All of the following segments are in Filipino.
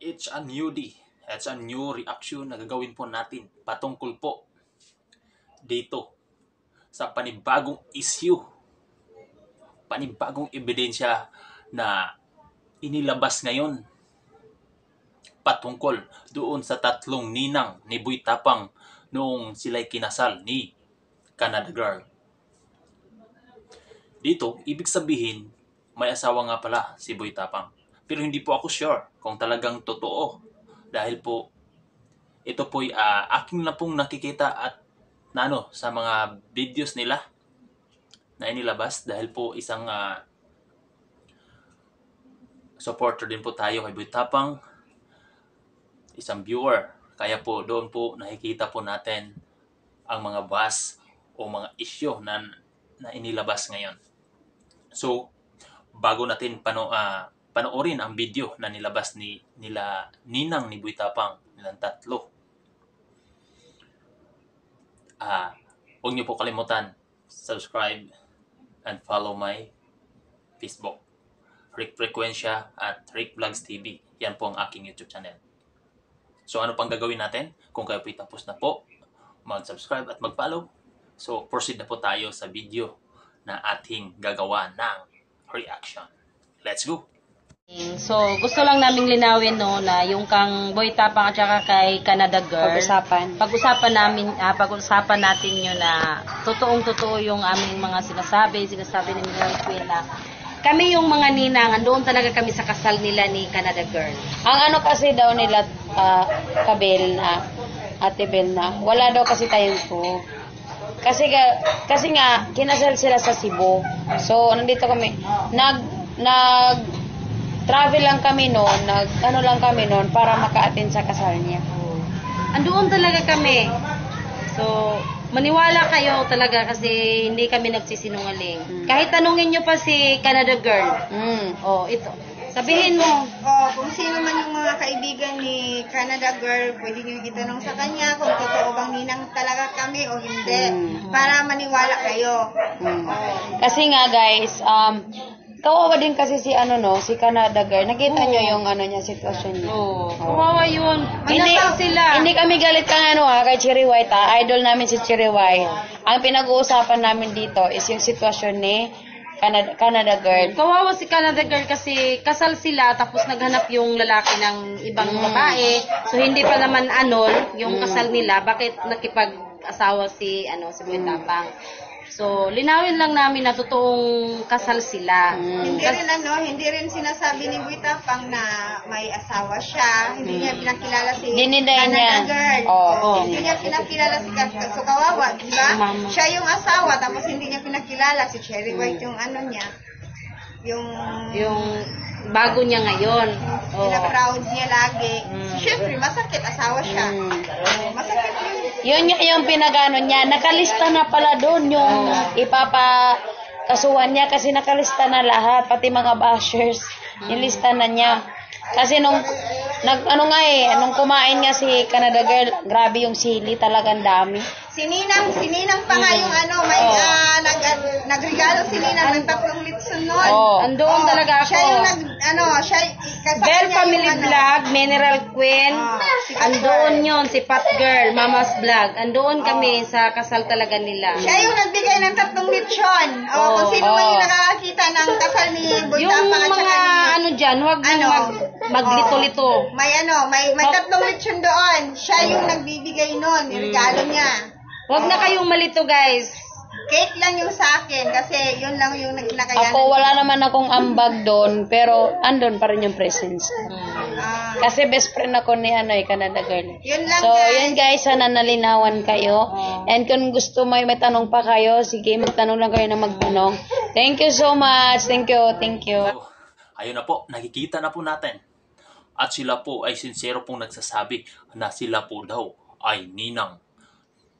It's a new day. It's a new reaction na gagawin po natin patungkol po dito sa panibagong issue, panibagong ebidensya na inilabas ngayon patungkol doon sa tatlong ninang ni Boy Tapang noong sila'y kinasal ni Canada Girl. Dito, ibig sabihin, may asawa nga pala si Boy Tapang. Pero hindi po ako sure kung talagang totoo. Dahil po, ito po'y aking na pong nakikita at sa mga videos nila na inilabas. Dahil po isang supporter din po tayo kay Boy Tapang. Isang viewer. Kaya po doon po nakikita po natin ang mga buzz o mga issue na inilabas ngayon. So, bago natin panoorin ang video na nilabas nila ninang ni Boy Tapang, nilang tatlo, huwag niyo po kalimutan subscribe and follow my Facebook, Rick Frequencia at Rick Vlogs TV. Yan po ang aking YouTube channel. So ano pang gagawin natin? Kung kayo po'y tapos na po, mag-subscribe at mag-follow. So proceed na po tayo sa video na ating gagawa ng reaction. Let's go! So, gusto lang naming linawin na yung kang Boy Tapang at saka kay Canada Girl. Pag-usapan natin yun na totoong-totoo yung aming mga sinasabi ni Miguel Queen na kami yung mga ninang, andoon talaga kami sa kasal nila ni Canada Girl. Ang ano kasi daw nila, Kabel na, Ate Bel na, wala daw kasi tayong po. Kasi nga, kinasal sila sa Cebu. So, nandito kami, travel lang kami noon, para maka-attend sa kasal niya. Andoon talaga kami. So, maniwala kayo talaga kasi hindi kami nagsisinungaling. Kahit tanungin nyo pa si Canada Girl. Ito. Sabihin mo. Kung sino man yung mga kaibigan ni Canada Girl, pwede nyo itanong sa kanya kung totoo bang ninang talaga kami o hindi. Para maniwala kayo. Kasi nga guys, kawawa din kasi si Canada Girl. Nakita nyo yung niya, sitwasyon niya. Kawawa yun. Manasal sila. Hindi kami galit kay Cherry White Idol namin si Cherry White. Ang pinag-uusapan namin dito is yung sitwasyon ni Canada Girl. Kawawa si Canada Girl kasi kasal sila tapos naghanap yung lalaki ng ibang babae. So hindi pa naman yung kasal nila. Bakit nakipag-asawa si Boy Tapang? So, linawin lang namin na totoong kasal sila. Hindi rin sinasabi ni Boy Tapang na may asawa siya. Hindi niya pinakilala si Canada Girl. Hindi niya pinakilala si Canada. So, kawawa, di ba? Siya yung asawa, tapos hindi niya pinakilala si Cherry White yung niya. Yung bago niya ngayon. Pina-proud niya lagi. Siyempre, masakit. Asawa siya. Masakit yun. Yun yung pinagano niya. Nakalista na pala doon yung ipapakasuhan niya kasi nakalista na lahat. Pati mga bashers. Nilista na niya. Kasi nung kumain nga si Canada Girl, grabe yung sili. Talagang dami. Si Ninang pa nga yung nagregalo si Ninang ng 3 litson nun. Andoon talaga ako. Siya yung Bell Family Vlog, Mineral Queen. Andoon yun, si Pat Girl, Mama's Vlog. Andoon kami sa kasal talaga nila. Siya yung nagbigay ng 3 litson. Kung sino man yung nakakita ng kasal ni Boy Tapang at saka dyan, huwag maglito-lito. May 3 litson doon. Siya yung nagbibigay nun, yung regalo niya. Huwag na kayong malito, guys. Cake lang yung sa akin kasi yun lang yung nakayanan. Ako, wala naman akong ambag doon, pero andun pa rin yung presence. Kasi best friend ako ni Canada Girl. Yun lang, so, yun guys, sana nalinawan kayo. And kung gusto may tanong pa kayo, sige, magtanong lang kayo na magtanong. Thank you so much. Thank you. So, ayun na po, nakikita na po natin. At sila po ay sincero pong nagsasabi na sila po daw ay ninang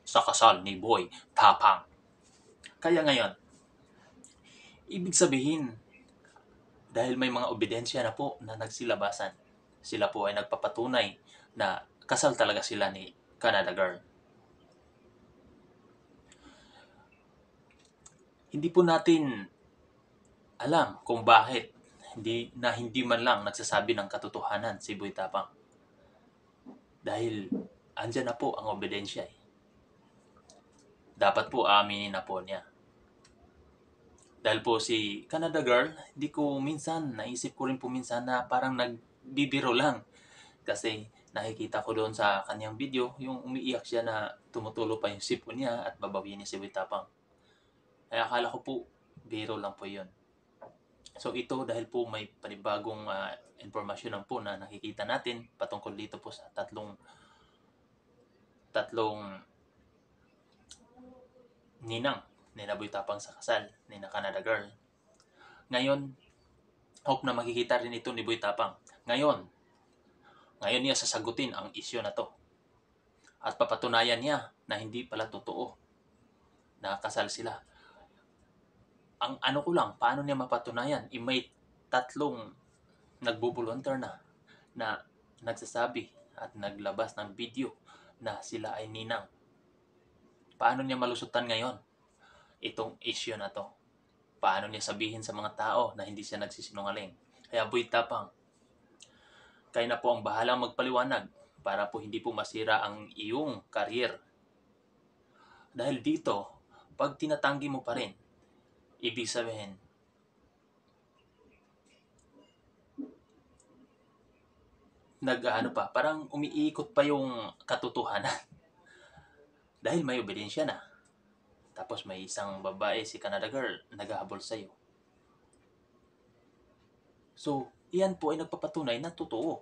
sa kasal ni Boy Tapang. Kaya ngayon, ibig sabihin, dahil may mga ebidensya na po na nagsilabasan, sila po ay nagpapatunay na kasal talaga sila ni Canada Girl. Hindi po natin alam kung bakit hindi man lang nagsasabi ng katotohanan si Boy Tapang. Dahil andyan na po ang ebidensya eh. Dapat po aminin na po niya. Dahil po si Canada Girl, naisip ko rin po minsan na parang nagbibiro lang. Kasi nakikita ko doon sa kanyang video, yung umiiyak siya na tumutulo pa yung sipon niya at babawiin niya si Boy Tapang. Kaya akala ko po, biro lang po yun. So ito dahil po may panibagong informasyon lang po na nakikita natin patungkol dito po sa tatlong ninang ni Boy Tapang sa kasal ni Canada Girl. Ngayon, hope na makikita rin ito ni Boy Tapang. Ngayon niya sasagutin ang isyu na to. At papatunayan niya na hindi pala totoo na kasal sila. Ang ano ko lang, paano niya mapatunayan? May 3 nagbubulunter na nagsasabi at naglabas ng video na sila ay ninang. Paano niya malusutan ngayon itong issue na to? Paano niya sabihin sa mga tao na hindi siya nagsisinungaling? Kaya Boy Tapang, kayo na po ang bahalang magpaliwanag para po hindi po masira ang iyong career. Dahil dito, pag tinatanggi mo pa rin, ibig sabihin, parang umiikot pa yung katotohanan. Dahil may ebidensya na. Tapos may isang babae, si Canada Girl, naghahabol sa'yo. So, iyan po ay nagpapatunay na totoo.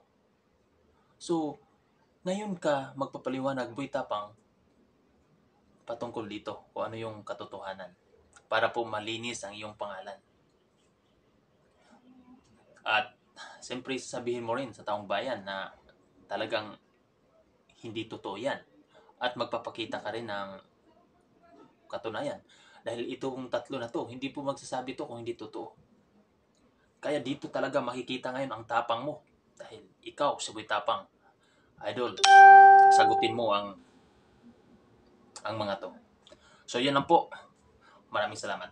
So, ngayon ka magpapaliwanag, Boy Tapang, patungkol dito, kung ano yung katotohanan. Para po malinis ang iyong pangalan. At siyempre sabihin mo rin sa taong bayan na talagang hindi totoo yan. At magpapakita ka rin ng katunayan. Dahil itong 3 na to, hindi po magsasabi to kung hindi totoo. Kaya dito talaga makikita ngayon ang tapang mo. Dahil ikaw, si Boy Tapang, idol, sagutin mo ang mga to. So yan lang po. Maraming salamat.